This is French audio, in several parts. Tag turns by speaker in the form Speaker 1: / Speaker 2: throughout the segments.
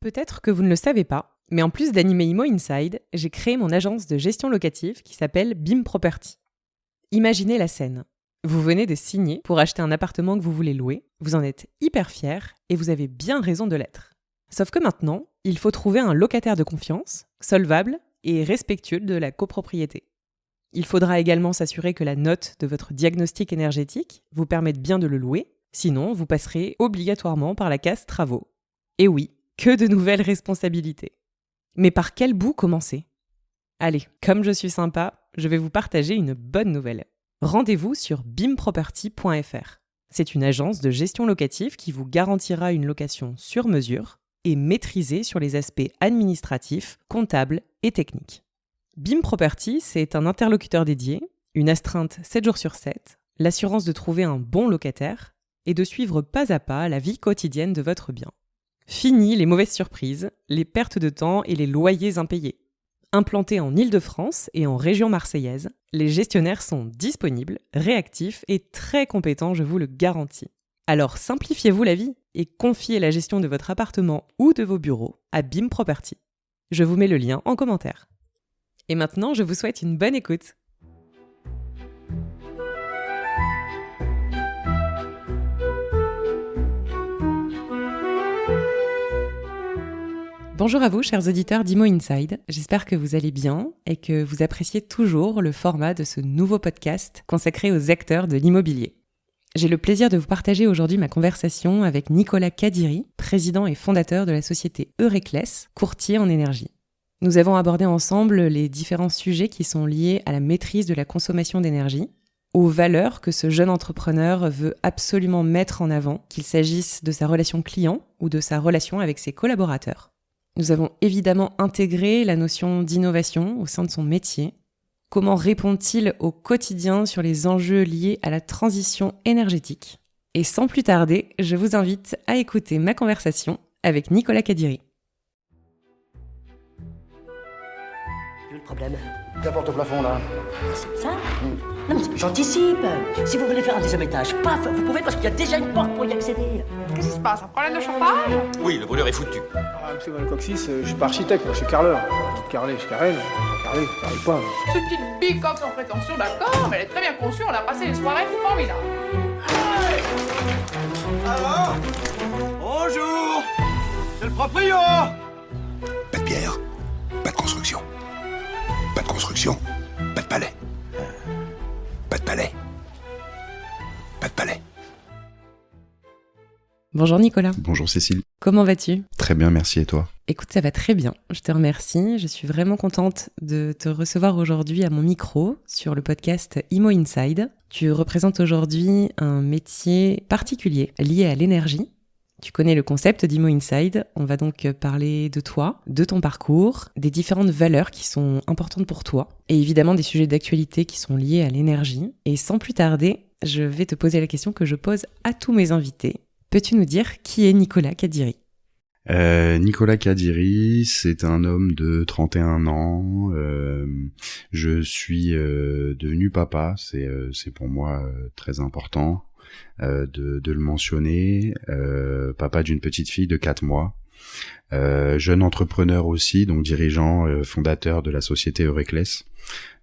Speaker 1: Peut-être que vous ne le savez pas, mais en plus d'animer Imo Inside, j'ai créé mon agence de gestion locative qui s'appelle BIM Property. Imaginez la scène. Vous venez de signer pour acheter un appartement que vous voulez louer, vous en êtes hyper fier et vous avez bien raison de l'être. Sauf que maintenant, il faut trouver un locataire de confiance, solvable et respectueux de la copropriété. Il faudra également s'assurer que la note de votre diagnostic énergétique vous permette bien de le louer, sinon vous passerez obligatoirement par la case travaux. Et oui, que de nouvelles responsabilités. Mais par quel bout commencer ? Allez, comme je suis sympa, je vais vous partager une bonne nouvelle. Rendez-vous sur bimproperty.fr. C'est une agence de gestion locative qui vous garantira une location sur mesure et maîtrisée sur les aspects administratifs, comptables et techniques. BIM Property, c'est un interlocuteur dédié, une astreinte 7 jours sur 7, l'assurance de trouver un bon locataire et de suivre pas à pas la vie quotidienne de votre bien. Fini les mauvaises surprises, les pertes de temps et les loyers impayés. Implantés en Île-de-France et en région marseillaise, les gestionnaires sont disponibles, réactifs et très compétents, je vous le garantis. Alors simplifiez-vous la vie et confiez la gestion de votre appartement ou de vos bureaux à BIM Property. Je vous mets le lien en commentaire. Et maintenant, je vous souhaite une bonne écoute. Bonjour à vous, chers auditeurs d'Imo Inside. J'espère que vous allez bien et que vous appréciez toujours le format de ce nouveau podcast consacré aux acteurs de l'immobilier. J'ai le plaisir de vous partager aujourd'hui ma conversation avec Nicolas Kadiri, président et fondateur de la société Eureclès, courtier en énergie. Nous avons abordé ensemble les différents sujets qui sont liés à la maîtrise de la consommation d'énergie, aux valeurs que ce jeune entrepreneur veut absolument mettre en avant, qu'il s'agisse de sa relation client ou de sa relation avec ses collaborateurs. Nous avons évidemment intégré la notion d'innovation au sein de son métier. Comment répond-il au quotidien sur les enjeux liés à la transition énergétique ? Et sans plus tarder, je vous invite à écouter ma conversation avec Nicolas Kadiri.
Speaker 2: Le problème.
Speaker 3: La porte au plafond, là.
Speaker 2: C'est ça Non mais j'anticipe. Si vous voulez faire un deuxième étage, paf, vous pouvez parce qu'il y a déjà une porte pour y accéder.
Speaker 4: Qu'est-ce qui se passe? Un problème de chauffage?
Speaker 5: Oui, le brûleur est foutu.
Speaker 3: Ah, monsieur Valcoxis, je suis pas architecte, moi je suis carreleur. Carrelé, je carrèle. Carrelé, je carrele pas.
Speaker 4: C'est une petite bicoque sans prétention, d'accord, mais elle est très bien conçue, on a passé une soirée formidable.
Speaker 5: Alors bonjour. C'est le proprio.
Speaker 6: Pas de pierre, pas de construction. Pas de construction, pas de palais. Pas de palais. Pas de palais.
Speaker 1: Bonjour Nicolas.
Speaker 7: Bonjour Cécile.
Speaker 1: Comment vas-tu ?
Speaker 7: Très bien, merci et toi ?
Speaker 1: Écoute, ça va très bien, je te remercie. Je suis vraiment contente de te recevoir aujourd'hui à mon micro sur le podcast Imo Inside. Tu représentes aujourd'hui un métier particulier lié à l'énergie. Tu connais le concept d'Imo Inside, on va donc parler de toi, de ton parcours, des différentes valeurs qui sont importantes pour toi, et évidemment des sujets d'actualité qui sont liés à l'énergie. Et sans plus tarder, je vais te poser la question que je pose à tous mes invités. Peux-tu nous dire qui est Nicolas Kadiri ?
Speaker 7: Nicolas Kadiri, c'est un homme de 31 ans. Je suis devenu papa, c'est pour moi très important. De le mentionner, papa d'une petite fille de 4 mois, jeune entrepreneur aussi, donc dirigeant, fondateur de la société Eureclès,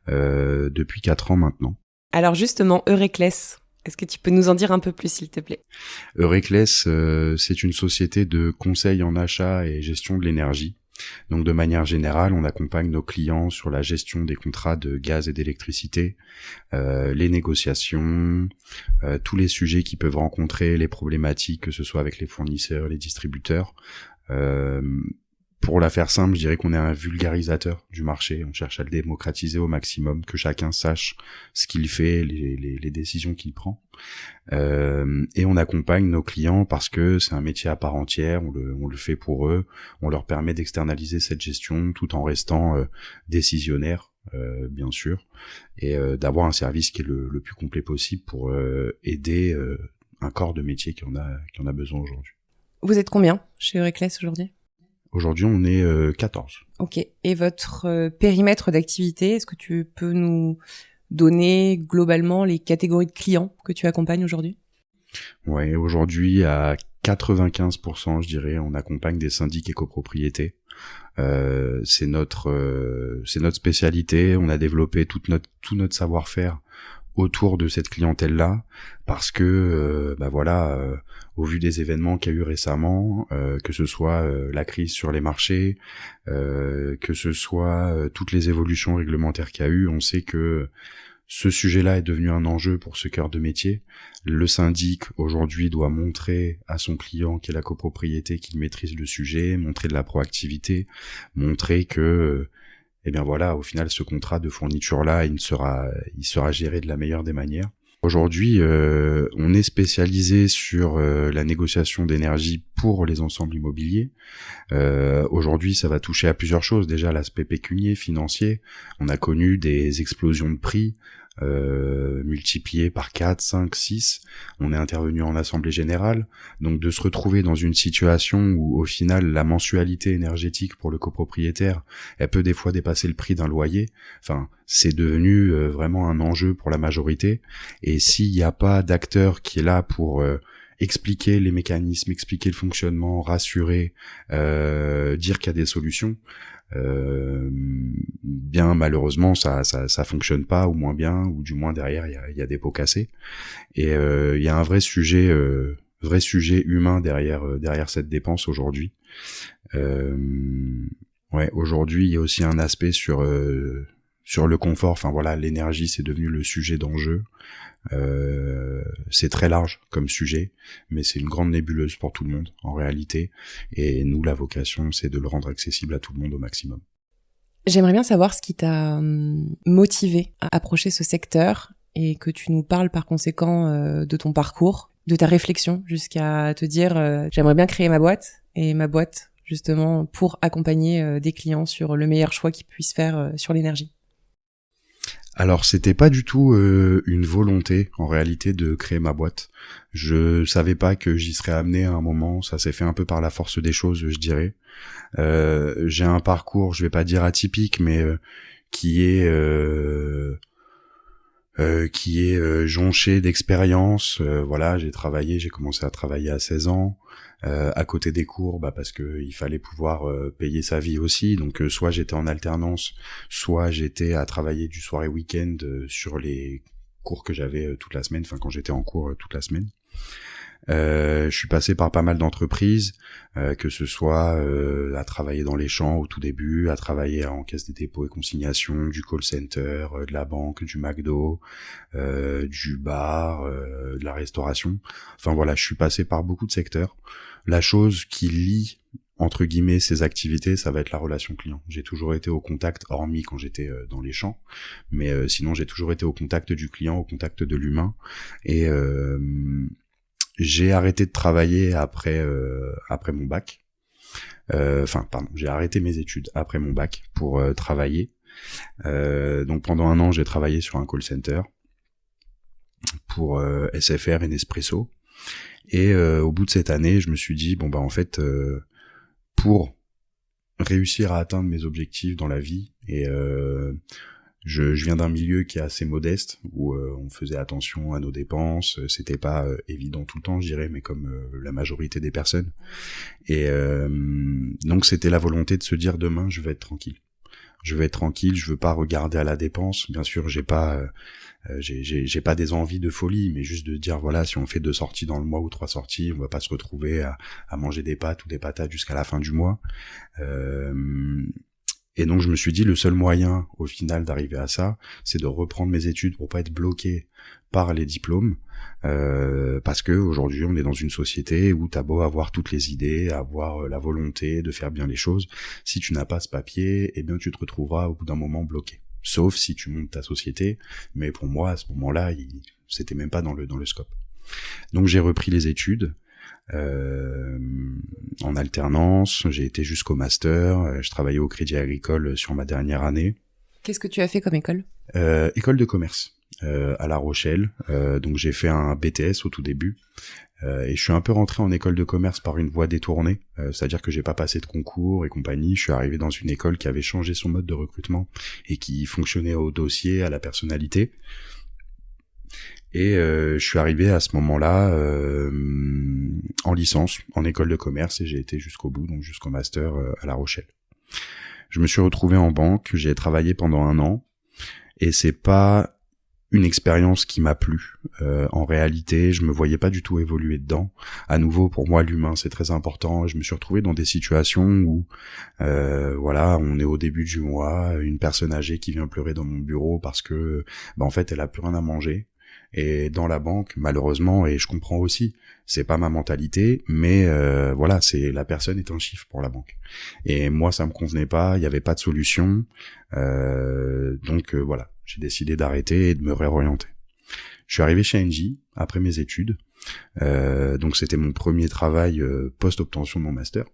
Speaker 7: depuis 4 ans maintenant.
Speaker 1: Alors justement, Eureclès, est-ce que tu peux nous en dire un peu plus s'il te plaît ?
Speaker 7: Eureclès, c'est une société de conseil en achat et gestion de l'énergie. Donc de manière générale, on accompagne nos clients sur la gestion des contrats de gaz et d'électricité, les négociations, tous les sujets qu'ils peuvent rencontrer, les problématiques, que ce soit avec les fournisseurs, les distributeurs. Pour la faire simple, je dirais qu'on est un vulgarisateur du marché. On cherche à le démocratiser au maximum, que chacun sache ce qu'il fait, les décisions qu'il prend. Et on accompagne nos clients parce que c'est un métier à part entière. On le fait pour eux. On leur permet d'externaliser cette gestion tout en restant décisionnaire, bien sûr, et d'avoir un service qui est le plus complet possible pour aider un corps de métier qui en a besoin aujourd'hui.
Speaker 1: Vous êtes combien chez Eureclès aujourd'hui ?
Speaker 7: Aujourd'hui, on est 14.
Speaker 1: Ok. Et votre périmètre d'activité, est-ce que tu peux nous donner globalement les catégories de clients que tu accompagnes aujourd'hui ?
Speaker 7: Ouais, aujourd'hui, à 95%, je dirais, on accompagne des syndics et copropriétés. C'est notre spécialité. On a développé tout notre savoir-faire autour de cette clientèle-là, parce que au vu des événements qu'il y a eu récemment, que ce soit la crise sur les marchés, que ce soit toutes les évolutions réglementaires qu'il y a eu, on sait que ce sujet-là est devenu un enjeu pour ce cœur de métier. Le syndic, aujourd'hui, doit montrer à son client qui est la copropriété qu'il maîtrise le sujet, montrer de la proactivité, montrer que au final, ce contrat de fourniture-là, il sera géré de la meilleure des manières. Aujourd'hui, on est spécialisé sur la négociation d'énergie pour les ensembles immobiliers. Aujourd'hui, ça va toucher à plusieurs choses. Déjà, l'aspect pécunier, financier. On a connu des explosions de prix multipliées par 4, 5, 6. On est intervenu en assemblée générale. Donc, de se retrouver dans une situation où, au final, la mensualité énergétique pour le copropriétaire, elle peut des fois dépasser le prix d'un loyer. Enfin, c'est devenu vraiment un enjeu pour la majorité. Et s'il n'y a pas d'acteur qui est là pour expliquer les mécanismes, expliquer le fonctionnement, rassurer, dire qu'il y a des solutions, bien malheureusement ça fonctionne pas, ou moins bien, ou du moins derrière il y a des pots cassés. Et il y a un vrai sujet humain derrière cette dépense aujourd'hui. Aujourd'hui il y a aussi un aspect sur le confort. Enfin voilà, l'énergie, c'est devenu le sujet d'enjeu. C'est très large comme sujet, mais c'est une grande nébuleuse pour tout le monde en réalité. Et nous, la vocation, c'est de le rendre accessible à tout le monde au maximum.
Speaker 1: J'aimerais bien savoir ce qui t'a motivé à approcher ce secteur, et que tu nous parles par conséquent de ton parcours, de ta réflexion jusqu'à te dire j'aimerais bien créer ma boîte justement pour accompagner des clients sur le meilleur choix qu'ils puissent faire sur l'énergie.
Speaker 7: Alors, c'était pas du tout une volonté, en réalité, de créer ma boîte. Je savais pas que j'y serais amené à un moment. Ça s'est fait un peu par la force des choses, je dirais. J'ai un parcours, je vais pas dire atypique, mais qui est jonché d'expérience. Voilà, j'ai commencé à travailler à 16 ans. À côté des cours, parce que il fallait pouvoir payer sa vie aussi. Donc soit j'étais en alternance, soit j'étais à travailler du soir et week-end sur les cours que j'avais toute la semaine, enfin quand j'étais en cours toute la semaine. Je suis passé par pas mal d'entreprises, que ce soit à travailler dans les champs au tout début, à travailler en caisse des dépôts et consignations, du call center, de la banque, du McDo, du bar, de la restauration. Enfin voilà, je suis passé par beaucoup de secteurs. La chose qui lie entre guillemets ces activités, ça va être la relation client. J'ai toujours été au contact, hormis quand j'étais dans les champs, mais sinon j'ai toujours été au contact du client, au contact de l'humain. Et j'ai arrêté de travailler après mon bac. J'ai arrêté mes études après mon bac pour travailler. Donc pendant un an, j'ai travaillé sur un call center pour SFR et Nespresso. Et au bout de cette année, je me suis dit pour réussir à atteindre mes objectifs dans la vie, et je viens d'un milieu qui est assez modeste, où on faisait attention à nos dépenses, c'était pas évident tout le temps, je dirais, mais comme la majorité des personnes. Et donc c'était la volonté de se dire demain, je vais être tranquille. Je veux pas regarder à la dépense. Bien sûr, j'ai pas des envies de folie, mais juste de dire voilà, si on fait 2 sorties dans le mois ou 3 sorties, on va pas se retrouver à manger des pâtes ou des patates jusqu'à la fin du mois. Et donc je me suis dit le seul moyen au final d'arriver à ça, c'est de reprendre mes études pour pas être bloqué par les diplômes, parce que aujourd'hui on est dans une société où t'as beau avoir toutes les idées, avoir la volonté de faire bien les choses, si tu n'as pas ce papier, eh bien tu te retrouveras au bout d'un moment bloqué. Sauf si tu montes ta société, mais pour moi à ce moment-là, c'était même pas dans le scope. Donc j'ai repris les études. En alternance, j'ai été jusqu'au master, je travaillais au Crédit Agricole sur ma dernière année.
Speaker 1: Qu'est-ce que tu as fait comme école ?
Speaker 7: École de commerce à La Rochelle, donc j'ai fait un BTS au tout début, et je suis un peu rentré en école de commerce par une voie détournée, c'est-à-dire que j'ai pas passé de concours et compagnie, je suis arrivé dans une école qui avait changé son mode de recrutement et qui fonctionnait au dossier, à la personnalité. Et je suis arrivé à ce moment-là en licence, en école de commerce, et j'ai été jusqu'au bout, donc jusqu'au master à La Rochelle. Je me suis retrouvé en banque, j'ai travaillé pendant 1 an, et c'est pas une expérience qui m'a plu. En réalité, je me voyais pas du tout évoluer dedans. À nouveau, pour moi, l'humain, c'est très important. Je me suis retrouvé dans des situations où, voilà, on est au début du mois, une personne âgée qui vient pleurer dans mon bureau parce que, en fait, elle a plus rien à manger. Et dans la banque, malheureusement, et je comprends aussi, c'est pas ma mentalité, mais voilà, c'est la personne est un chiffre pour la banque. Et moi, ça me convenait pas, il y avait pas de solution, donc voilà, j'ai décidé d'arrêter et de me réorienter. Je suis arrivé chez Engie après mes études, donc c'était mon premier travail post-obtention de mon master,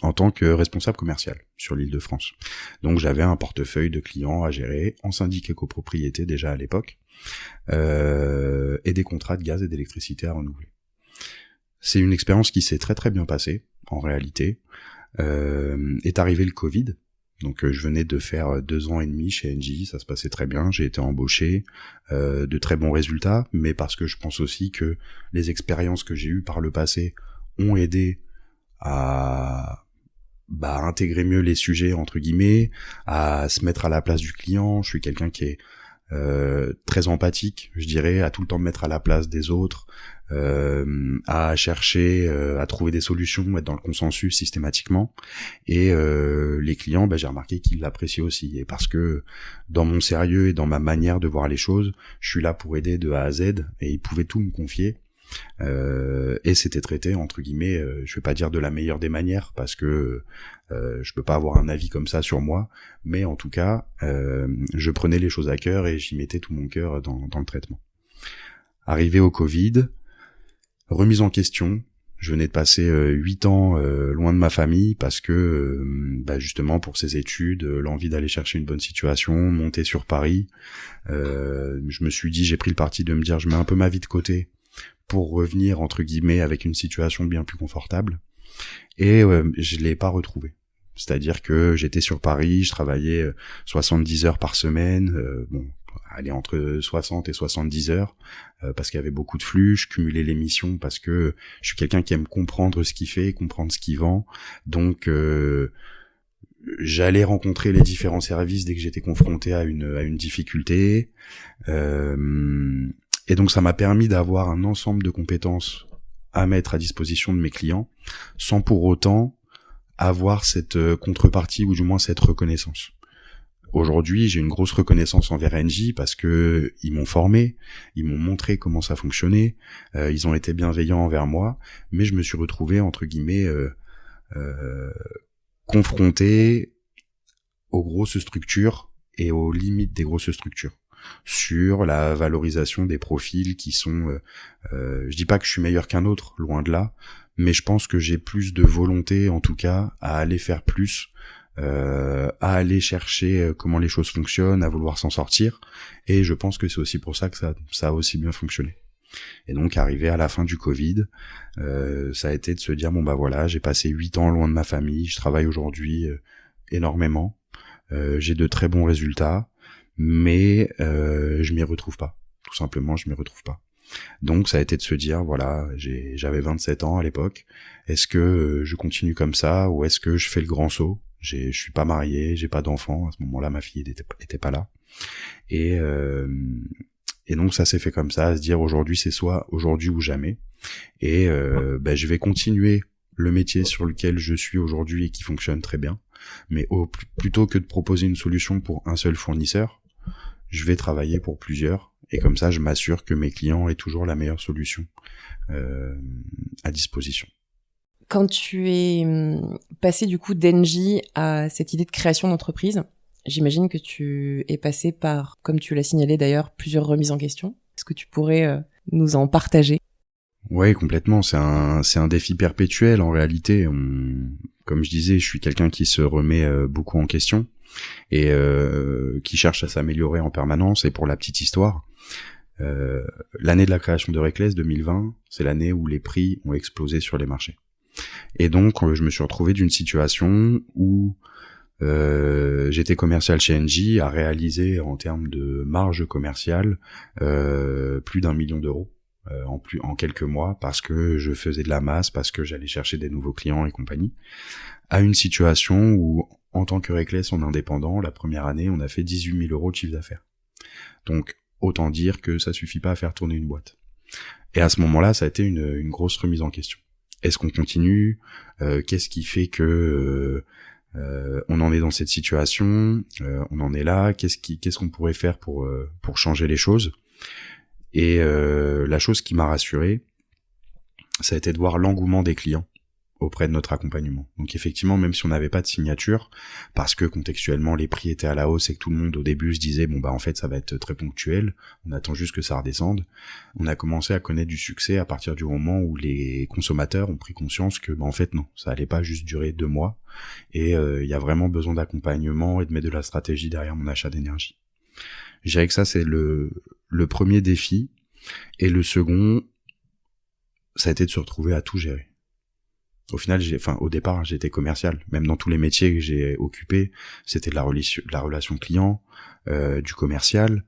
Speaker 7: en tant que responsable commercial sur l'Île-de-France. Donc j'avais un portefeuille de clients à gérer en syndic et copropriété déjà à l'époque, et des contrats de gaz et d'électricité à renouveler. C'est une expérience qui s'est très très bien passée, en réalité. Est arrivé le Covid, donc je venais de faire 2 ans et demi chez Engie, ça se passait très bien, j'ai été embauché, de très bons résultats, mais parce que je pense aussi que les expériences que j'ai eues par le passé ont aidé à intégrer mieux les sujets, entre guillemets, à se mettre à la place du client. Je suis quelqu'un qui est très empathique, je dirais, à tout le temps me mettre à la place des autres, à chercher, à trouver des solutions, être dans le consensus systématiquement. Et les clients, j'ai remarqué qu'ils l'appréciaient aussi. Et parce que dans mon sérieux et dans ma manière de voir les choses, je suis là pour aider de A à Z, et ils pouvaient tout me confier. Et c'était traité entre guillemets, je vais pas dire de la meilleure des manières parce que je peux pas avoir un avis comme ça sur moi, mais en tout cas je prenais les choses à cœur et j'y mettais tout mon cœur dans le traitement. Arrivé au Covid, remise en question, je venais de passer 8 ans loin de ma famille parce que justement pour ces études, l'envie d'aller chercher une bonne situation, monter sur Paris, je me suis dit, j'ai pris le parti de me dire je mets un peu ma vie de côté pour revenir entre guillemets avec une situation bien plus confortable, et je l'ai pas retrouvé. C'est-à-dire que j'étais sur Paris, je travaillais 70 heures par semaine, aller entre 60 et 70 heures, parce qu'il y avait beaucoup de flux, je cumulais les missions parce que je suis quelqu'un qui aime comprendre ce qu'il fait, comprendre ce qu'il vend, donc j'allais rencontrer les différents services dès que j'étais confronté à une difficulté, et donc ça m'a permis d'avoir un ensemble de compétences à mettre à disposition de mes clients, sans pour autant avoir cette contrepartie ou du moins cette reconnaissance. Aujourd'hui, j'ai une grosse reconnaissance envers Engie parce que ils m'ont formé, ils m'ont montré comment ça fonctionnait, ils ont été bienveillants envers moi, mais je me suis retrouvé entre guillemets confronté aux grosses structures et aux limites des grosses structures, sur la valorisation des profils qui sont je dis pas que je suis meilleur qu'un autre, loin de là, mais je pense que j'ai plus de volonté en tout cas à aller faire plus, à aller chercher comment les choses fonctionnent, à vouloir s'en sortir, et je pense que c'est aussi pour ça que ça a aussi bien fonctionné. Et donc arrivé à la fin du Covid, ça a été de se dire voilà, j'ai passé 8 ans loin de ma famille, je travaille aujourd'hui énormément, j'ai de très bons résultats, mais je m'y retrouve pas. Tout simplement, je m'y retrouve pas. Donc ça a été de se dire, voilà, j'avais 27 ans à l'époque, est-ce que je continue comme ça ou est-ce que je fais le grand saut? Je suis pas marié, j'ai pas d'enfant, à ce moment-là ma fille était pas là. Et donc ça s'est fait comme ça, à se dire aujourd'hui c'est soit aujourd'hui ou jamais. Et je vais continuer le métier sur lequel je suis aujourd'hui et qui fonctionne très bien, mais plutôt que de proposer une solution pour un seul fournisseur, je vais travailler pour plusieurs, et comme ça je m'assure que mes clients aient toujours la meilleure solution à disposition.
Speaker 1: Quand tu es passé du coup d'Engie à cette idée de création d'entreprise, j'imagine que tu es passé par, comme tu l'as signalé d'ailleurs, plusieurs remises en question. Est-ce que tu pourrais nous en partager?
Speaker 7: Ouais, complètement. C'est un défi perpétuel en réalité. Comme je disais, je suis quelqu'un qui se remet beaucoup en question et qui cherche à s'améliorer en permanence. Et pour la petite histoire, l'année de la création de Reckless 2020, c'est l'année où les prix ont explosé sur les marchés. Et donc, je me suis retrouvé d'une situation où J'étais commercial chez Engie, à réaliser en termes de marge commerciale plus d'1 million d'euros en quelques mois, parce que je faisais de la masse, parce que j'allais chercher des nouveaux clients et compagnie, à une situation où, en tant que Reckless en indépendant, la première année, on a fait 18 000 euros de chiffre d'affaires. Donc, autant dire que ça suffit pas à faire tourner une boîte. Et à ce moment-là, ça a été une grosse remise en question. Est-ce qu'on continue ? Qu'est-ce qui fait que on en est dans cette situation ? On en est là ? Qu'est-ce qu'on pourrait faire pour changer les choses ? Et la chose qui m'a rassuré, ça a été de voir l'engouement des clients auprès de notre accompagnement. Donc effectivement, même si on n'avait pas de signature, parce que contextuellement les prix étaient à la hausse et que tout le monde au début se disait bon bah en fait ça va être très ponctuel, on attend juste que ça redescende, on a commencé à connaître du succès à partir du moment où les consommateurs ont pris conscience que bah en fait non, ça allait pas juste durer 2 mois, et il y a vraiment besoin d'accompagnement et de mettre de la stratégie derrière mon achat d'énergie. Je dirais que ça c'est le premier défi, et le second, ça a été de se retrouver à tout gérer. Au final, au départ, j'étais commercial. Même dans tous les métiers que j'ai occupés, c'était de la relation client, du commercial.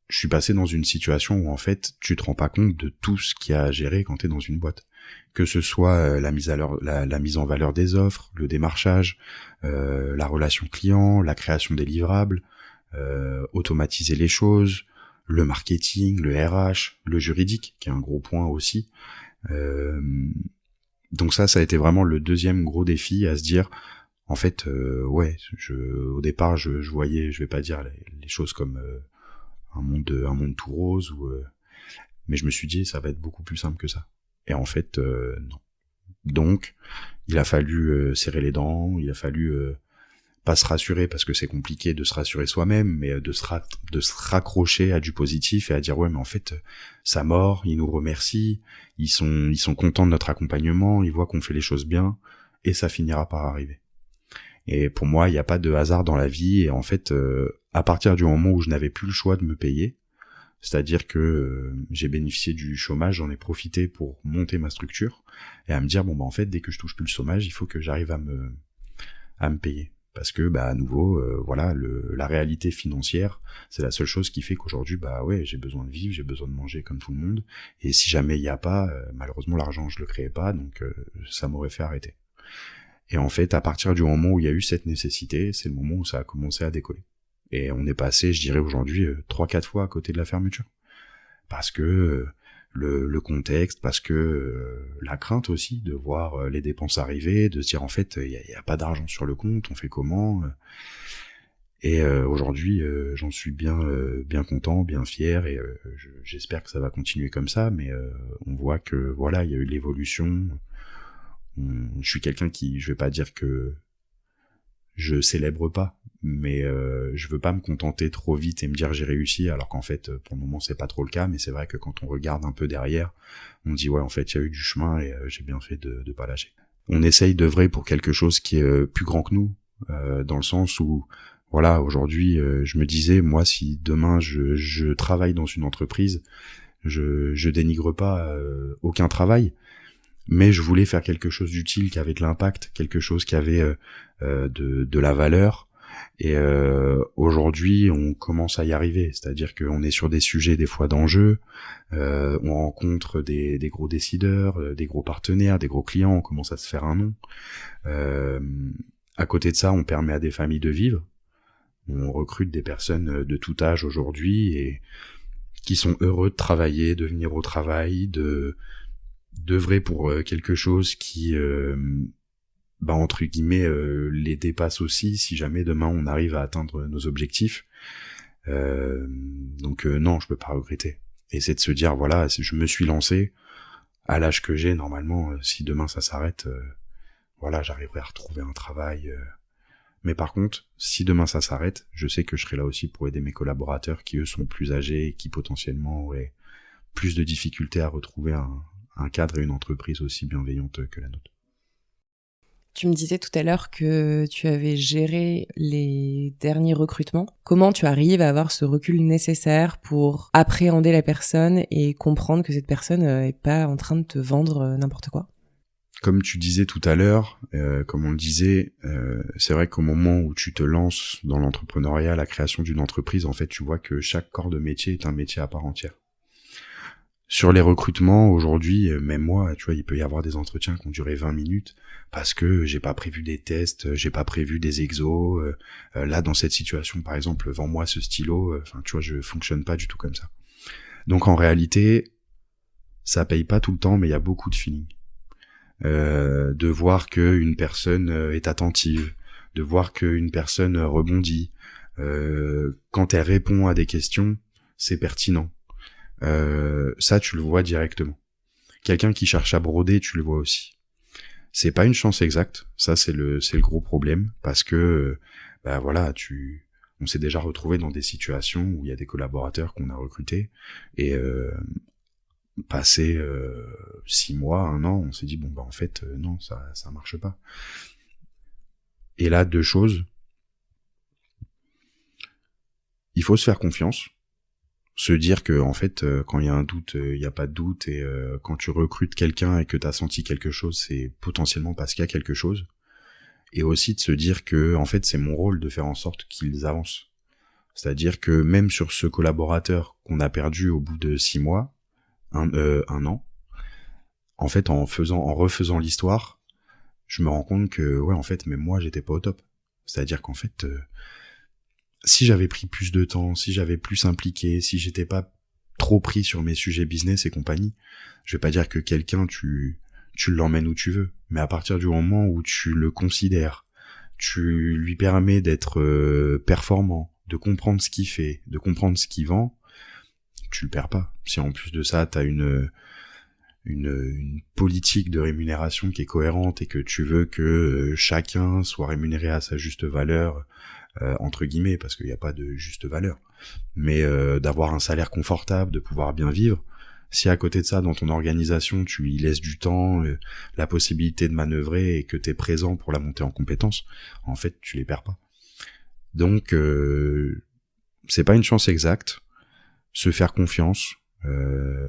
Speaker 7: Je suis passé dans une situation où, en fait, tu te rends pas compte de tout ce qu'il y a à gérer quand t'es dans une boîte. Que ce soit la mise en valeur des offres, le démarchage, la relation client, la création des livrables, automatiser les choses, le marketing, le RH, le juridique, qui est un gros point aussi. Donc ça a été vraiment le deuxième gros défi, à se dire, en fait, au départ, je voyais, je vais pas dire les choses comme un monde tout rose, mais je me suis dit, ça va être beaucoup plus simple que ça. Et en fait, non. Donc, il a fallu serrer les dents, il a fallu pas se rassurer, parce que c'est compliqué de se rassurer soi-même, mais de se raccrocher à du positif et à dire ouais mais en fait ça mord, ils nous remercient, ils sont contents de notre accompagnement, ils voient qu'on fait les choses bien, et ça finira par arriver. Et pour moi il n'y a pas de hasard dans la vie, et en fait à partir du moment où je n'avais plus le choix de me payer, c'est-à-dire que j'ai bénéficié du chômage, j'en ai profité pour monter ma structure et à me dire bon bah en fait dès que je touche plus le chômage, il faut que j'arrive à me payer. Parce que à nouveau la réalité financière, c'est la seule chose qui fait qu'aujourd'hui j'ai besoin de vivre, j'ai besoin de manger comme tout le monde, et si jamais il y a pas, malheureusement l'argent je le créais pas, donc ça m'aurait fait arrêter. Et en fait à partir du moment où il y a eu cette nécessité, c'est le moment où ça a commencé à décoller. Et on est passé, je dirais aujourd'hui 3-4 fois à côté de la fermeture, parce que le contexte, parce que la crainte aussi de voir les dépenses arriver, de se dire en fait il y a pas d'argent sur le compte, on fait comment, et aujourd'hui j'en suis bien content, bien fier, et j'espère que ça va continuer comme ça, mais on voit que voilà, il y a eu l'évolution. Je suis quelqu'un qui, je vais pas dire que je célèbre pas, mais je veux pas me contenter trop vite et me dire j'ai réussi, alors qu'en fait pour le moment c'est pas trop le cas, mais c'est vrai que quand on regarde un peu derrière, on dit ouais en fait il y a eu du chemin, et j'ai bien fait de pas lâcher. On essaye d'œuvrer pour quelque chose qui est plus grand que nous, dans le sens où voilà, aujourd'hui je me disais moi si demain je travaille dans une entreprise, je dénigre pas aucun travail, mais je voulais faire quelque chose d'utile, qui avait de l'impact, quelque chose qui avait de la valeur, et aujourd'hui on commence à y arriver, c'est-à-dire qu'on est sur des sujets des fois d'enjeux, on rencontre des gros décideurs, des gros partenaires, des gros clients, on commence à se faire un nom. À côté de ça, on permet à des familles de vivre, on recrute des personnes de tout âge aujourd'hui, et qui sont heureux de travailler, de venir au travail, d'œuvrer pour quelque chose qui entre guillemets les dépasse aussi, si jamais demain on arrive à atteindre nos objectifs. Donc non, je peux pas regretter. Et c'est de se dire voilà, je me suis lancé à l'âge que j'ai, normalement si demain ça s'arrête, j'arriverai à retrouver un travail. Mais par contre, si demain ça s'arrête, je sais que je serai là aussi pour aider mes collaborateurs qui eux sont plus âgés et qui potentiellement auraient plus de difficultés à retrouver un cadre et une entreprise aussi bienveillante que la nôtre.
Speaker 1: Tu me disais tout à l'heure que tu avais géré les derniers recrutements. Comment tu arrives à avoir ce recul nécessaire pour appréhender la personne et comprendre que cette personne n'est pas en train de te vendre n'importe quoi ?
Speaker 7: comme tu disais tout à l'heure, comme on le disait, c'est vrai qu'au moment où tu te lances dans l'entrepreneuriat, la création d'une entreprise, en fait, tu vois que chaque corps de métier est un métier à part entière. Sur les recrutements, aujourd'hui, même moi, tu vois, il peut y avoir des entretiens qui ont duré 20 minutes parce que j'ai pas prévu des tests, j'ai pas prévu des exos. Là, dans cette situation, par exemple, vends-moi ce stylo. Enfin, tu vois, je fonctionne pas du tout comme ça. Donc, en réalité, ça paye pas tout le temps, mais il y a beaucoup de feeling. De voir que une personne est attentive, de voir qu'une personne rebondit. Quand elle répond à des questions, c'est pertinent. Ça, tu le vois directement. Quelqu'un qui cherche à broder, tu le vois aussi. C'est pas une chance exacte, ça c'est le gros problème, parce que bah voilà, on s'est déjà retrouvé dans des situations où il y a des collaborateurs qu'on a recrutés et passé 6 mois, 1 an, on s'est dit bon bah en fait non, ça marche pas. Et là, 2 choses. Il faut se faire confiance. Se dire que en fait quand il y a un doute, il y a pas de doute, et quand tu recrutes quelqu'un et que tu as senti quelque chose, c'est potentiellement parce qu'il y a quelque chose. Et aussi de se dire que en fait c'est mon rôle de faire en sorte qu'ils avancent. C'est-à-dire que même sur ce collaborateur qu'on a perdu au bout de 6 mois, un an, en fait en refaisant l'histoire, je me rends compte que ouais en fait même moi j'étais pas au top. C'est-à-dire qu'en fait si j'avais pris plus de temps, si j'avais plus impliqué, si j'étais pas trop pris sur mes sujets business et compagnie, je vais pas dire que quelqu'un tu l'emmènes où tu veux, mais à partir du moment où tu le considères, tu lui permets d'être performant, de comprendre ce qu'il fait, de comprendre ce qu'il vend, tu le perds pas. Si en plus de ça t'as une politique de rémunération qui est cohérente et que tu veux que chacun soit rémunéré à sa juste valeur, entre guillemets, parce qu'il n'y a pas de juste valeur, mais d'avoir un salaire confortable, de pouvoir bien vivre. Si à côté de ça, dans ton organisation, tu y laisses du temps, la possibilité de manœuvrer et que tu es présent pour la montée en compétences, en fait, tu les perds pas. Donc, c'est pas une chance exacte. Se faire confiance,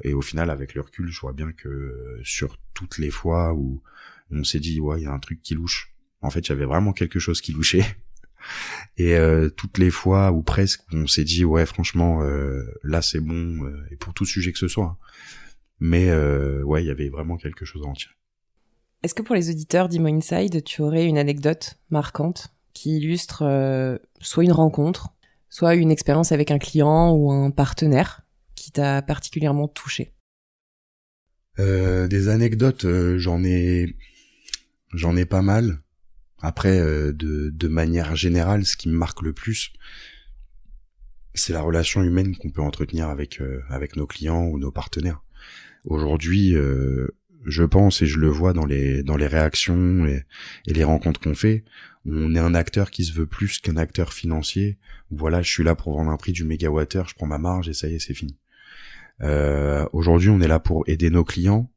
Speaker 7: et au final, avec le recul, je vois bien que sur toutes les fois où on s'est dit, ouais, il y a un truc qui louche, en fait, il y avait vraiment quelque chose qui louchait. Et toutes les fois ou presque on s'est dit ouais franchement là c'est bon, et pour tout sujet que ce soit, mais ouais il y avait vraiment quelque chose à en tirer.
Speaker 1: Est-ce que pour les auditeurs d'Imo Inside, tu aurais une anecdote marquante qui illustre soit une rencontre, soit une expérience avec un client ou un partenaire qui t'a particulièrement touché?
Speaker 7: Des anecdotes, j'en ai pas mal. Après, de manière générale, ce qui me marque le plus, c'est la relation humaine qu'on peut entretenir avec nos clients ou nos partenaires. Aujourd'hui, je pense et je le vois dans les réactions et les rencontres qu'on fait, on est un acteur qui se veut plus qu'un acteur financier. Voilà, je suis là pour vendre un prix du mégawattheure, je prends ma marge et ça y est, c'est fini. Aujourd'hui, on est là pour aider nos clients.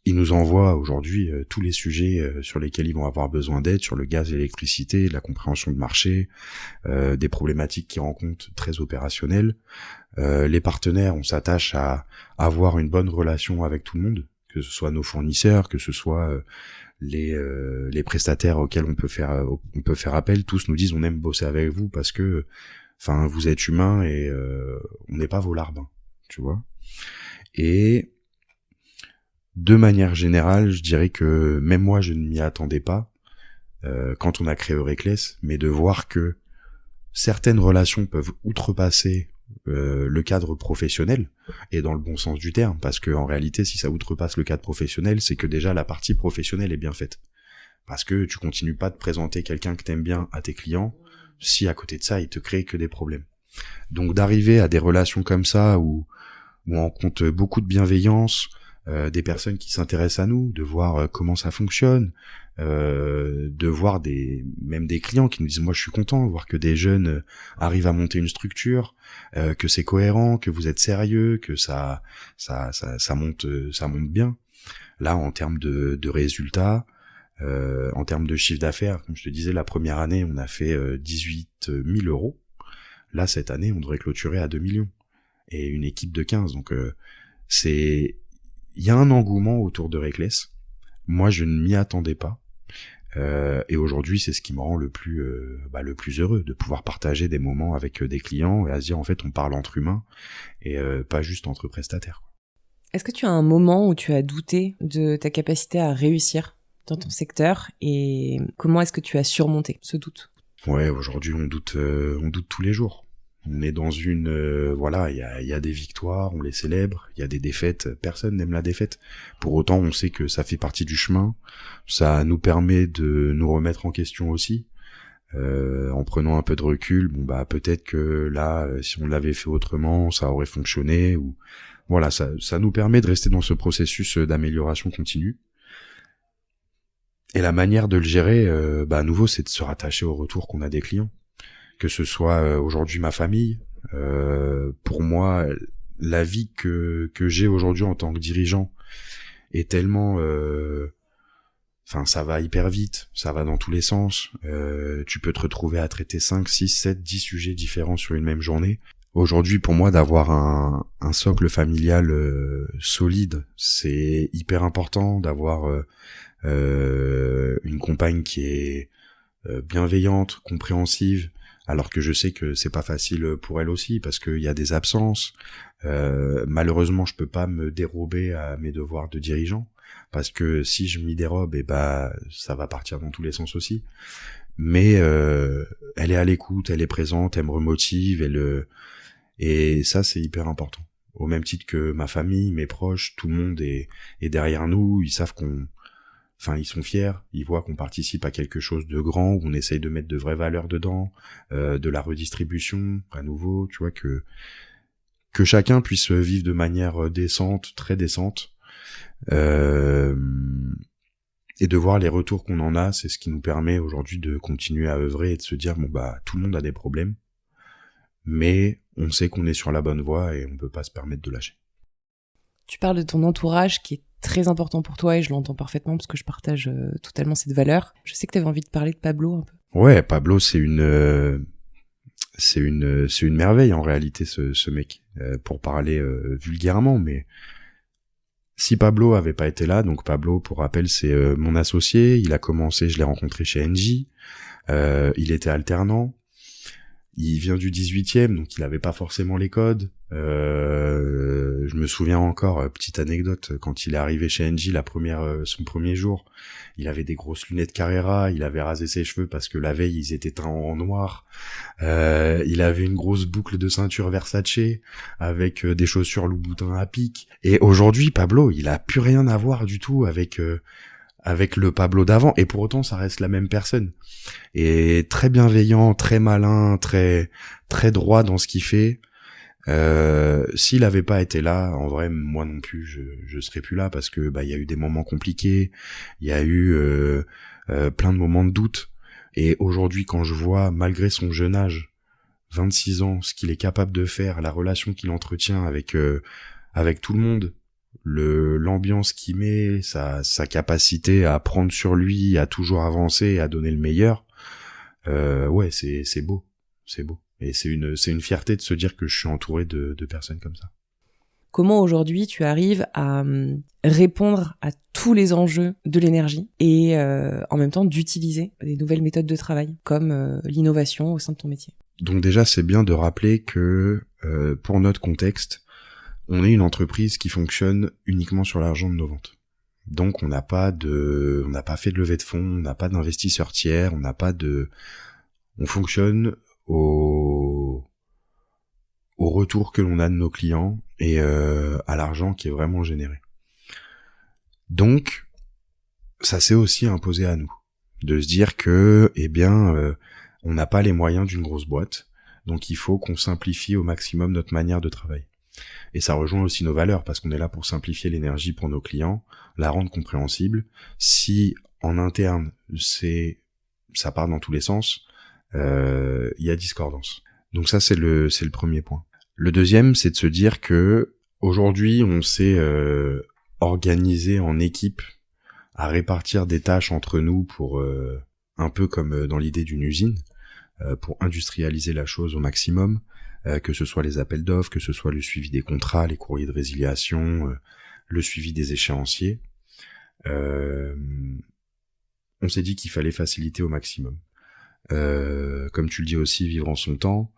Speaker 7: Ils nous envoient aujourd'hui tous les sujets sur lesquels ils vont avoir besoin d'aide, sur le gaz et l'électricité, la compréhension de marché, des problématiques qu'ils rencontrent très opérationnelles. Les partenaires, on s'attache à avoir une bonne relation avec tout le monde, que ce soit nos fournisseurs, que ce soit les prestataires auxquels on peut faire appel. Tous nous disent on aime bosser avec vous parce que enfin vous êtes humains et on n'est pas vos larbins, tu vois. Et de manière générale, je dirais que même moi, je ne m'y attendais pas quand on a créé Eureclès, mais de voir que certaines relations peuvent outrepasser le cadre professionnel, et dans le bon sens du terme, parce que en réalité, si ça outrepasse le cadre professionnel, c'est que déjà la partie professionnelle est bien faite. Parce que tu continues pas de présenter quelqu'un que t'aimes bien à tes clients, si à côté de ça, il te crée que des problèmes. Donc d'arriver à des relations comme ça, où on compte beaucoup de bienveillance, des personnes qui s'intéressent à nous, de voir comment ça fonctionne, de voir même des clients qui nous disent moi je suis content de voir que des jeunes arrivent à monter une structure, que c'est cohérent, que vous êtes sérieux, que ça monte bien. Là en termes de résultats, en termes de chiffre d'affaires, comme je te disais, la première année on a fait 18 000 euros. Là cette année on devrait clôturer à 2 millions et une équipe de 15, donc il y a un engouement autour de Reckless. Moi, je ne m'y attendais pas. Et aujourd'hui, c'est ce qui me rend le plus heureux, de pouvoir partager des moments avec des clients et à se dire, en fait, on parle entre humains et pas juste entre prestataires.
Speaker 1: Est-ce que tu as un moment où tu as douté de ta capacité à réussir dans ton secteur et comment est-ce que tu as surmonté ce doute?
Speaker 7: Ouais, aujourd'hui, on doute tous les jours. On est dans une il y a des victoires, on les célèbre, il y a des défaites, personne n'aime la défaite. Pour autant, on sait que ça fait partie du chemin, ça nous permet de nous remettre en question aussi. En prenant un peu de recul, peut-être que là, si on l'avait fait autrement, ça aurait fonctionné ou voilà, ça nous permet de rester dans ce processus d'amélioration continue. Et la manière de le gérer, à nouveau, c'est de se rattacher au retour qu'on a des clients. Que ce soit aujourd'hui ma famille, pour moi, la vie que j'ai aujourd'hui en tant que dirigeant est tellement... ça va hyper vite, ça va dans tous les sens. Tu peux te retrouver à traiter 5, 6, 7, 10 sujets différents sur une même journée. Aujourd'hui, pour moi, d'avoir un socle familial solide, c'est hyper important. D'avoir une compagne qui est bienveillante, compréhensive, alors que je sais que c'est pas facile pour elle aussi parce qu'il y a des absences. Malheureusement, je peux pas me dérober à mes devoirs de dirigeant parce que si je m'y dérobe, ça va partir dans tous les sens aussi. Mais elle est à l'écoute, elle est présente, elle me remotive, et ça c'est hyper important. Au même titre que ma famille, mes proches, tout le monde est derrière nous. Ils savent ils sont fiers, ils voient qu'on participe à quelque chose de grand, où on essaye de mettre de vraies valeurs dedans, de la redistribution, à nouveau, tu vois, que chacun puisse vivre de manière décente, très décente, et de voir les retours qu'on en a, c'est ce qui nous permet aujourd'hui de continuer à œuvrer et de se dire, tout le monde a des problèmes, mais on sait qu'on est sur la bonne voie et on peut pas se permettre de lâcher.
Speaker 1: Tu parles de ton entourage qui est très important pour toi et je l'entends parfaitement parce que je partage totalement cette valeur. Je sais que tu avais envie de parler de Pablo un peu.
Speaker 7: Ouais, Pablo, c'est une merveille en réalité ce mec, pour parler vulgairement, mais si Pablo avait pas été là, donc Pablo, pour rappel, c'est mon associé, il a commencé, je l'ai rencontré chez Engie, il était alternant, il vient du 18e, donc il avait pas forcément les codes. Je me souviens encore, petite anecdote, quand il est arrivé chez Engie son premier jour, il avait des grosses lunettes Carrera, il avait rasé ses cheveux parce que la veille ils étaient teints en noir, il avait une grosse boucle de ceinture Versace avec des chaussures Louboutin à pic. Et aujourd'hui, Pablo, il a plus rien à voir du tout avec le Pablo d'avant, et pour autant ça reste la même personne. Et très bienveillant, très malin, très très droit dans ce qu'il fait. S'il avait pas été là, en vrai, moi non plus, je serais plus là parce que il y a eu des moments compliqués, il y a eu plein de moments de doute. Et aujourd'hui, quand je vois, malgré son jeune âge, 26 ans, ce qu'il est capable de faire, la relation qu'il entretient avec tout le monde, l'ambiance qu'il met, sa capacité à prendre sur lui, à toujours avancer, à donner le meilleur, c'est beau, c'est beau. Et c'est une fierté de se dire que je suis entouré de personnes comme ça.
Speaker 1: Comment aujourd'hui tu arrives à répondre à tous les enjeux de l'énergie et en même temps d'utiliser des nouvelles méthodes de travail comme l'innovation au sein de ton métier?
Speaker 7: Donc déjà, c'est bien de rappeler que pour notre contexte, on est une entreprise qui fonctionne uniquement sur l'argent de nos ventes. Donc on n'a pas fait de levée de fonds, on n'a pas d'investisseurs tiers, on fonctionne au retour que l'on a de nos clients et à l'argent qui est vraiment généré. Donc ça s'est aussi imposé à nous de se dire que on n'a pas les moyens d'une grosse boîte, donc il faut qu'on simplifie au maximum notre manière de travailler. Et ça rejoint aussi nos valeurs parce qu'on est là pour simplifier l'énergie pour nos clients, la rendre compréhensible. Si en interne ça part dans tous les sens, il y a discordance. Donc ça c'est le premier point. Le deuxième, c'est de se dire que aujourd'hui on s'est organisé en équipe à répartir des tâches entre nous pour un peu comme dans l'idée d'une usine, pour industrialiser la chose au maximum, que ce soit les appels d'offres, que ce soit le suivi des contrats, les courriers de résiliation, le suivi des échéanciers. On s'est dit qu'il fallait faciliter au maximum. Comme tu le dis aussi, vivre en son temps.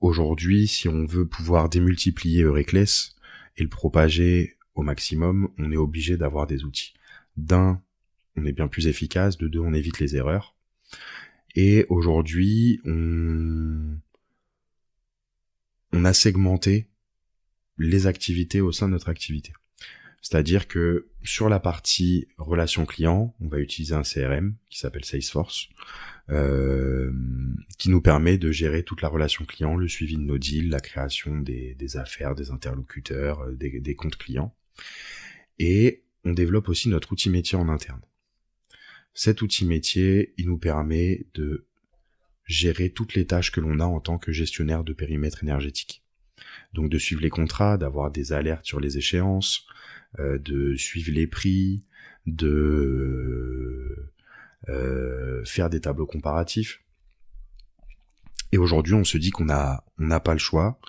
Speaker 7: Aujourd'hui, si on veut pouvoir démultiplier Eureclès et le propager au maximum, on est obligé d'avoir des outils. D'un, on est bien plus efficace. De deux, on évite les erreurs. Et aujourd'hui, on a segmenté les activités au sein de notre activité. C'est-à-dire que sur la partie relation client, on va utiliser un CRM qui s'appelle Salesforce, qui nous permet de gérer toute la relation client, le suivi de nos deals, la création des affaires, des interlocuteurs, des comptes clients. Et on développe aussi notre outil métier en interne. Cet outil métier, il nous permet de gérer toutes les tâches que l'on a en tant que gestionnaire de périmètre énergétique. Donc de suivre les contrats, d'avoir des alertes sur les échéances, de suivre les prix, de faire des tableaux comparatifs. Et aujourd'hui, on se dit qu'on n'a pas le choix,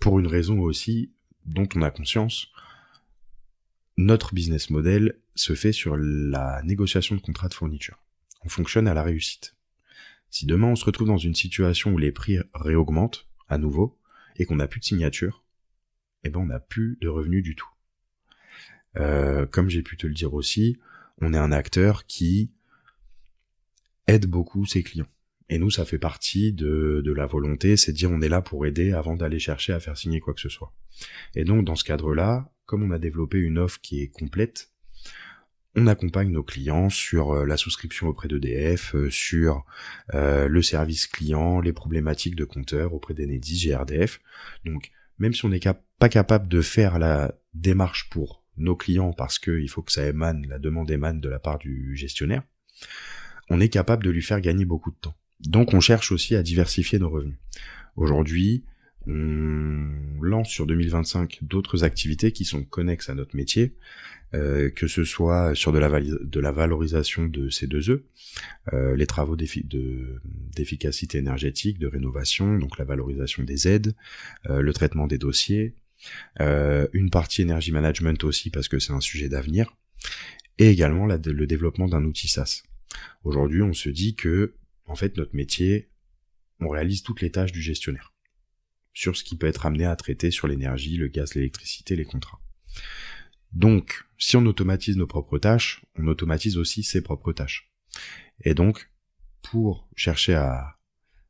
Speaker 7: pour une raison aussi dont on a conscience. Notre business model se fait sur la négociation de contrats de fourniture. On fonctionne à la réussite. Si demain on se retrouve dans une situation où les prix réaugmentent à nouveau et qu'on n'a plus de signature, eh ben on n'a plus de revenus du tout. Comme j'ai pu te le dire aussi, on est un acteur qui aide beaucoup ses clients. Et nous, ça fait partie de la volonté, c'est de dire on est là pour aider avant d'aller chercher à faire signer quoi que ce soit. Et donc dans ce cadre-là, comme on a développé une offre qui est complète, on accompagne nos clients sur la souscription auprès d'EDF, sur le service client, les problématiques de compteurs auprès d'Enedis, GRDF. Donc même si on n'est pas capable de faire la démarche pour nos clients parce qu'il faut que ça émane, la demande émane de la part du gestionnaire, on est capable de lui faire gagner beaucoup de temps. Donc on cherche aussi à diversifier nos revenus. Aujourd'hui, on lance sur 2025 d'autres activités qui sont connexes à notre métier, que ce soit sur de la valorisation de C2E, les travaux d'efficacité énergétique, de rénovation, donc la valorisation des aides, le traitement des dossiers, une partie énergie management aussi parce que c'est un sujet d'avenir, et également le développement d'un outil SaaS. Aujourd'hui, on se dit que, en fait, notre métier, on réalise toutes les tâches du gestionnaire sur ce qui peut être amené à traiter sur l'énergie, le gaz, l'électricité, les contrats. Donc, si on automatise nos propres tâches, on automatise aussi ses propres tâches. Et donc, pour chercher à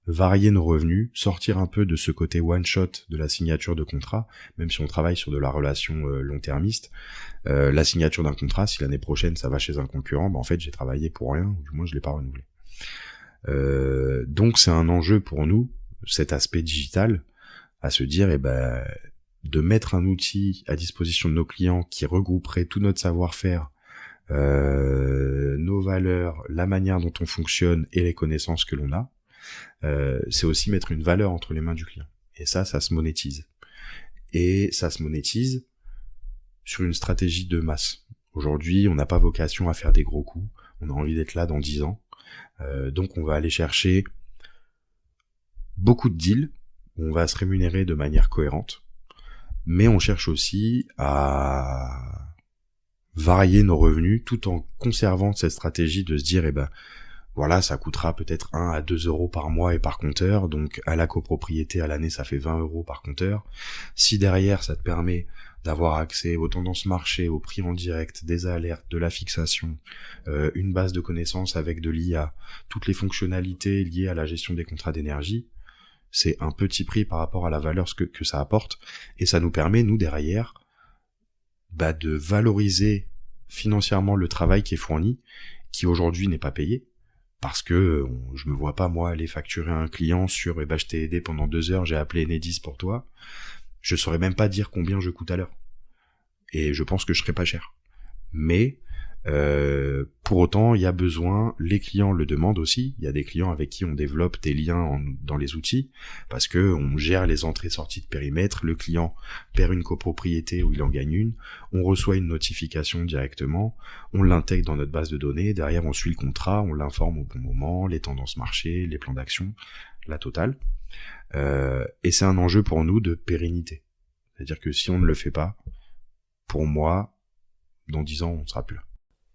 Speaker 7: varier nos revenus, sortir un peu de ce côté one-shot de la signature de contrat, même si on travaille sur de la relation long-termiste, la signature d'un contrat, si l'année prochaine ça va chez un concurrent, en fait j'ai travaillé pour rien, ou du moins je l'ai pas renouvelé. Donc c'est un enjeu pour nous, cet aspect digital, à se dire de mettre un outil à disposition de nos clients qui regrouperait tout notre savoir-faire, nos valeurs, la manière dont on fonctionne et les connaissances que l'on a, c'est aussi mettre une valeur entre les mains du client. Et ça se monétise. Et ça se monétise sur une stratégie de masse. Aujourd'hui, on n'a pas vocation à faire des gros coups, on a envie d'être là dans 10 ans. Donc on va aller chercher beaucoup de deals, où on va se rémunérer de manière cohérente, mais on cherche aussi à varier nos revenus tout en conservant cette stratégie de se dire voilà, ça coûtera peut-être 1 à 2 euros par mois et par compteur, donc à la copropriété à l'année ça fait 20 euros par compteur. Si derrière ça te permet d'avoir accès aux tendances marché, aux prix en direct, des alertes, de la fixation, une base de connaissances avec de l'IA, toutes les fonctionnalités liées à la gestion des contrats d'énergie, c'est un petit prix par rapport à la valeur que ça apporte, et ça nous permet, nous, derrière, de valoriser financièrement le travail qui est fourni, qui aujourd'hui n'est pas payé, parce que je me vois pas, moi, aller facturer un client sur je t'ai aidé pendant 2 heures, j'ai appelé Enedis pour toi, je saurais même pas dire combien je coûte à l'heure. Et je pense que je serais pas cher. Mais pour autant, il y a besoin, les clients le demandent aussi, il y a des clients avec qui on développe des liens dans les outils, parce que on gère les entrées-sorties de périmètre, le client perd une copropriété ou il en gagne une, on reçoit une notification directement, on l'intègre dans notre base de données, derrière on suit le contrat, on l'informe au bon moment, les tendances marché, les plans d'action, la totale. Et c'est un enjeu pour nous de pérennité. C'est-à-dire que si on ne le fait pas, pour moi, dans 10 ans, on ne sera plus là.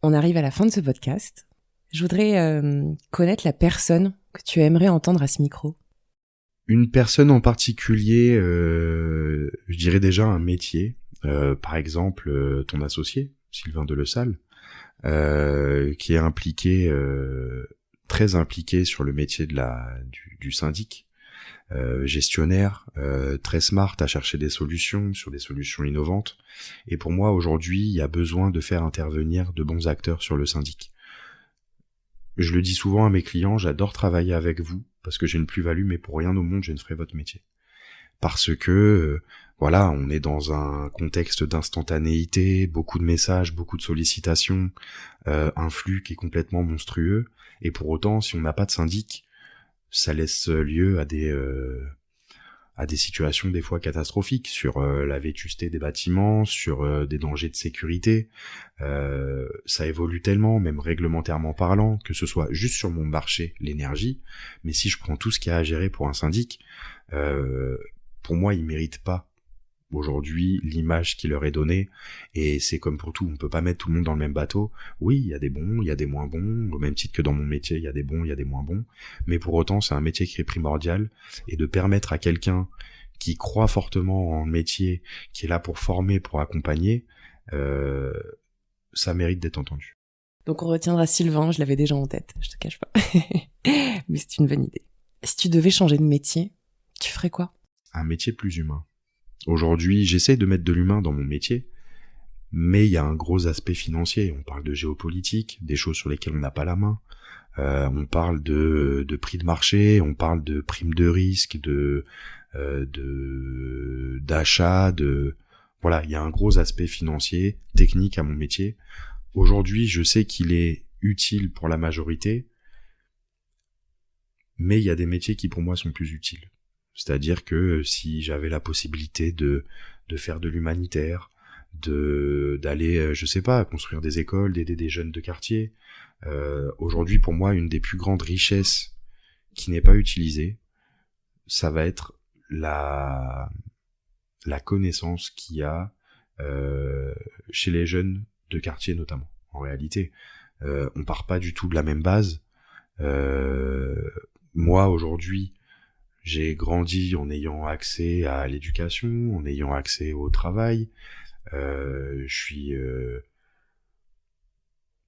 Speaker 1: On arrive à la fin de ce podcast. Je voudrais connaître la personne que tu aimerais entendre à ce micro.
Speaker 7: Une personne en particulier, je dirais déjà un métier. Par exemple, ton associé, Sylvain Delessal, qui est impliqué, très impliqué sur le métier du syndic, gestionnaire, très smart à chercher des solutions, sur des solutions innovantes. Et pour moi, aujourd'hui, il y a besoin de faire intervenir de bons acteurs sur le syndic. Je le dis souvent à mes clients, j'adore travailler avec vous, parce que j'ai une plus-value, mais pour rien au monde, je ne ferai votre métier. Parce que, voilà, on est dans un contexte d'instantanéité, beaucoup de messages, beaucoup de sollicitations, un flux qui est complètement monstrueux, et pour autant, si on n'a pas de syndic, ça laisse lieu à des situations des fois catastrophiques sur la vétusté des bâtiments, sur des dangers de sécurité. Ça évolue tellement, même réglementairement parlant, que ce soit juste sur mon marché, l'énergie, mais si je prends tout ce qu'il y a à gérer pour un syndic, pour moi, ils méritent pas aujourd'hui l'image qui leur est donnée, et c'est comme pour tout, on peut pas mettre tout le monde dans le même bateau. Oui, il y a des bons, il y a des moins bons, au même titre que dans mon métier, il y a des bons, il y a des moins bons, mais pour autant, c'est un métier qui est primordial, et de permettre à quelqu'un qui croit fortement en le métier, qui est là pour former, pour accompagner, ça mérite d'être entendu.
Speaker 1: Donc on retiendra Sylvain, je l'avais déjà en tête, je te cache pas. Mais c'est une bonne idée. Si tu devais changer de métier, tu ferais quoi ?
Speaker 7: Un métier plus humain. Aujourd'hui, j'essaie de mettre de l'humain dans mon métier, mais il y a un gros aspect financier. On parle de géopolitique, des choses sur lesquelles on n'a pas la main. On parle de prix de marché, on parle de primes de risque, d'achat, voilà, il y a un gros aspect financier, technique à mon métier. Aujourd'hui, je sais qu'il est utile pour la majorité, mais il y a des métiers qui pour moi sont plus utiles. C'est-à-dire que si j'avais la possibilité de faire de l'humanitaire, d'aller, je sais pas, construire des écoles, d'aider des jeunes de quartier, aujourd'hui pour moi une des plus grandes richesses qui n'est pas utilisée, ça va être la connaissance qu'il y a chez les jeunes de quartier notamment. En réalité, on part pas du tout de la même base. Moi aujourd'hui, j'ai grandi en ayant accès à l'éducation, en ayant accès au travail.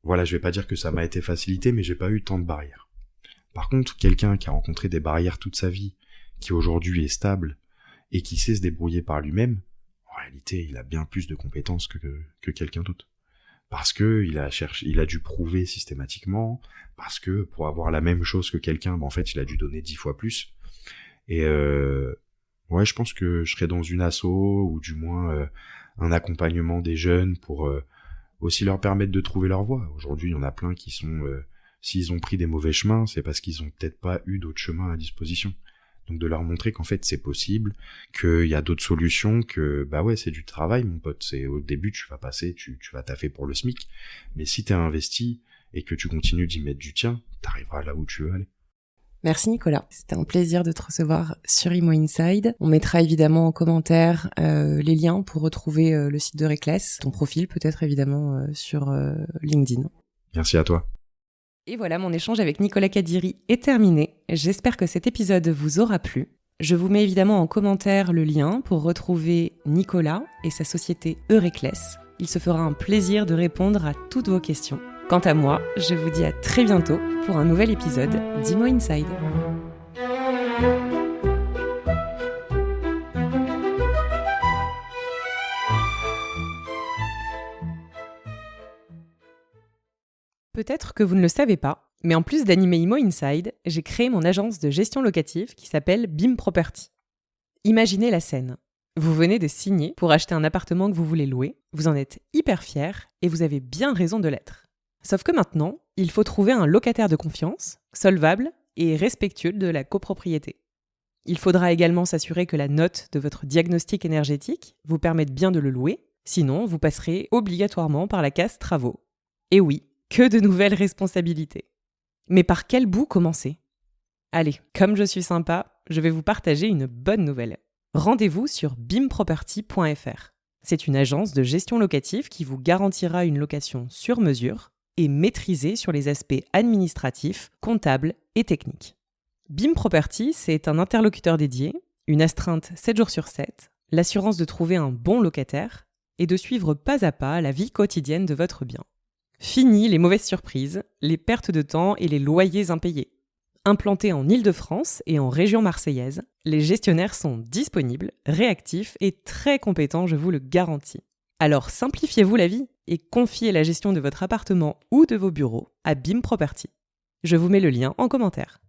Speaker 7: Voilà, je vais pas dire que ça m'a été facilité, mais j'ai pas eu tant de barrières. Par contre, quelqu'un qui a rencontré des barrières toute sa vie, qui aujourd'hui est stable et qui sait se débrouiller par lui-même, en réalité, il a bien plus de compétences que quelqu'un d'autre. Parce que il a dû prouver systématiquement, parce que pour avoir la même chose que quelqu'un, en fait, il a dû donner 10 fois plus. Et ouais, je pense que je serais dans une asso, ou du moins un accompagnement des jeunes pour aussi leur permettre de trouver leur voie. Aujourd'hui, il y en a plein qui sont, s'ils ont pris des mauvais chemins, c'est parce qu'ils ont peut-être pas eu d'autres chemins à disposition. Donc de leur montrer qu'en fait c'est possible, qu'il y a d'autres solutions, que bah ouais, c'est du travail mon pote, c'est au début tu vas passer, tu vas taffer pour le SMIC, mais si t'es investi et que tu continues d'y mettre du tien, t'arriveras là où tu veux aller.
Speaker 1: Merci Nicolas, c'était un plaisir de te recevoir sur Imo Inside. On mettra évidemment en commentaire les liens pour retrouver le site de Reckless, ton profil peut-être évidemment sur LinkedIn.
Speaker 7: Merci à toi.
Speaker 1: Et voilà, mon échange avec Nicolas Kadiri est terminé. J'espère que cet épisode vous aura plu. Je vous mets évidemment en commentaire le lien pour retrouver Nicolas et sa société Reckless. Il se fera un plaisir de répondre à toutes vos questions. Quant à moi, je vous dis à très bientôt pour un nouvel épisode d'Imo Inside. Peut-être que vous ne le savez pas, mais en plus d'animer Imo Inside, j'ai créé mon agence de gestion locative qui s'appelle BIM Property. Imaginez la scène. Vous venez de signer pour acheter un appartement que vous voulez louer, vous en êtes hyper fier et vous avez bien raison de l'être. Sauf que maintenant, il faut trouver un locataire de confiance, solvable et respectueux de la copropriété. Il faudra également s'assurer que la note de votre diagnostic énergétique vous permette bien de le louer, sinon vous passerez obligatoirement par la case travaux. Et oui, que de nouvelles responsabilités. Mais par quel bout commencer ? Allez, comme je suis sympa, je vais vous partager une bonne nouvelle. Rendez-vous sur bimproperty.fr. C'est une agence de gestion locative qui vous garantira une location sur mesure et maîtrisée sur les aspects administratifs, comptables et techniques. BIM Property, c'est un interlocuteur dédié, une astreinte 7 jours sur 7, l'assurance de trouver un bon locataire et de suivre pas à pas la vie quotidienne de votre bien. Fini les mauvaises surprises, les pertes de temps et les loyers impayés. Implantés en Île-de-France et en région marseillaise, les gestionnaires sont disponibles, réactifs et très compétents, je vous le garantis. Alors simplifiez-vous la vie et confiez la gestion de votre appartement ou de vos bureaux à BIM Property. Je vous mets le lien en commentaire.